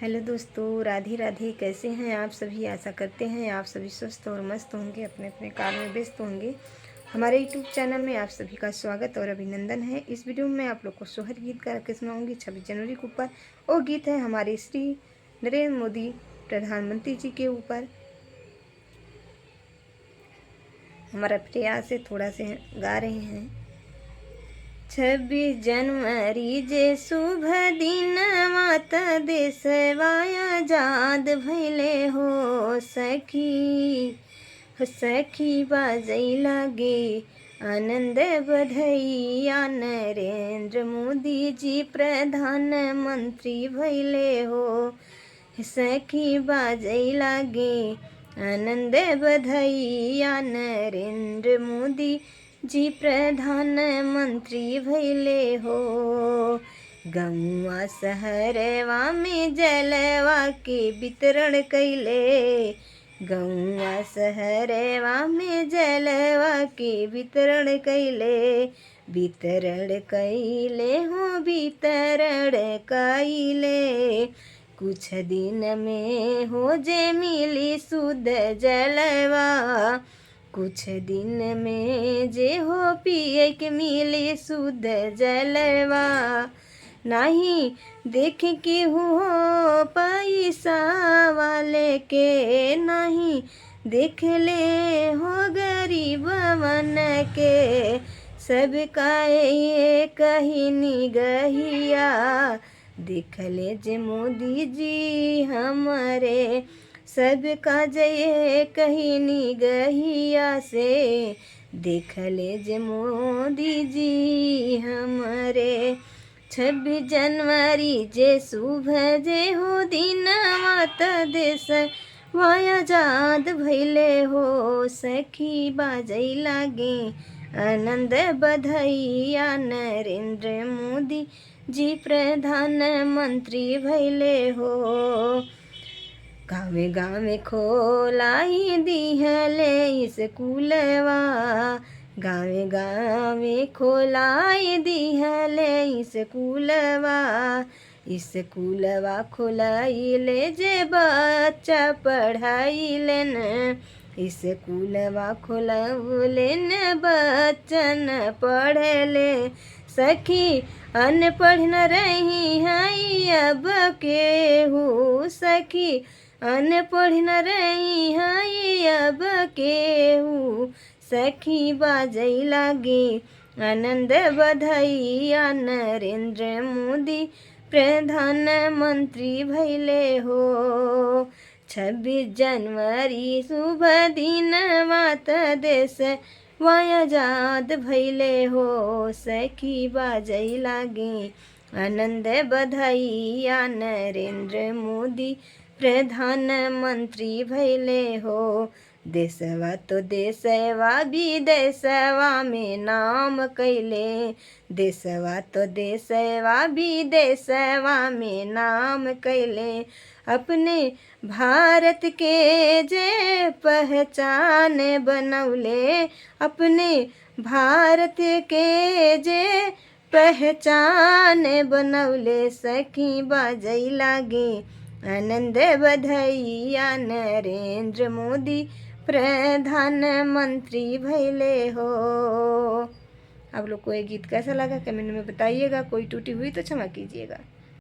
Hello दोस्तों, राधे राधे। कैसे हैं आप सभी? आशा करते हैं आप सभी स्वस्थ और मस्त होंगे, अपने अपने काम में व्यस्त होंगे। हमारे यूट्यूब चैनल में आप सभी का स्वागत और अभिनंदन है। इस वीडियो में मैं आप लोग को सोहर गीत गा के सुनाऊंगी 26 जनवरी के ऊपर। वो गीत है हमारे श्री नरेंद्र मोदी प्रधानमंत्री जी के ऊपर। हमारा प्रयास है, थोड़ा से गा रहे हैं। 26 जनवरी जे शुभ दिन माता देशवा आजाद भैले हो सखी। हो सखी बाजै लागे आनंद बधैया, नरेंद्र मोदी जी प्रधानमंत्री भैले हो सखी बाजै लागे आनंद बधैया, नरेंद्र मोदी जी प्रधानमंत्री भैले हो। गौवा शहरवा में जलवा के वितरण कैले, गौवा शहरवा में जलवा के वितरण कैले, वितरण कैले हो वितरण कैले। कुछ दिन में हो जे मिली शुद्ध जलवा, कुछ दिन में जे हो पिए के मिली शुद्ध जलवा। नहीं देख के हो पैसा वाले के, नहीं देख ले हो गरीबवन के। सबका ये कही निगहिया, देख ले जे मोदी जी हमारे। सबका जय कही निगहिया से, देख ले जे मोदी जी हमारे। 26 जनवरी जे शुभ जे हो दिन माता देश वाया आजाद भैले हो सखी बाजै लागे आनंद बधैया, नरेंद्र मोदी जी प्रधानमंत्री भैले हो। गावे गावे खोलाई दिहले स्कूलवा, गावे गावे खोलाई दिहले स्कूलवा। स्कूलवा खोलाइले जे बच्चा पढ़ाइले न, स्कूलवा खोलौले न बच्चन पढ़ले। सखी अनपढ़ न रही हई अब केहू, सखी अनपढ़ न रही हई अब केहू। सखी बाजै लागे आनंद बधैया, नरेंद्र मोदी प्रधानमंत्री भैले हो। 26 जनवरी शुभ दिन माता देश वाया आजाद भैले हो सखी बाजै लागे आनंद बधैया, नरेंद्र मोदी प्रधानमंत्री भैले हो। देशवा तो देशवा विदेशवा में नाम कैले, देशवा तो देशवा विदेशवा में नाम कैले। अपने भारत के जे पहचान बनौले, अपने भारत के जे पहचान बनौले। सखी बाजै लागे आनंद बधैया, नरेंद्र मोदी प्रधानमंत्री भैले हो। आप लोग को ये गीत कैसा लगा कमेंट में बताइएगा। कोई टूटी हुई तो क्षमा कीजिएगा।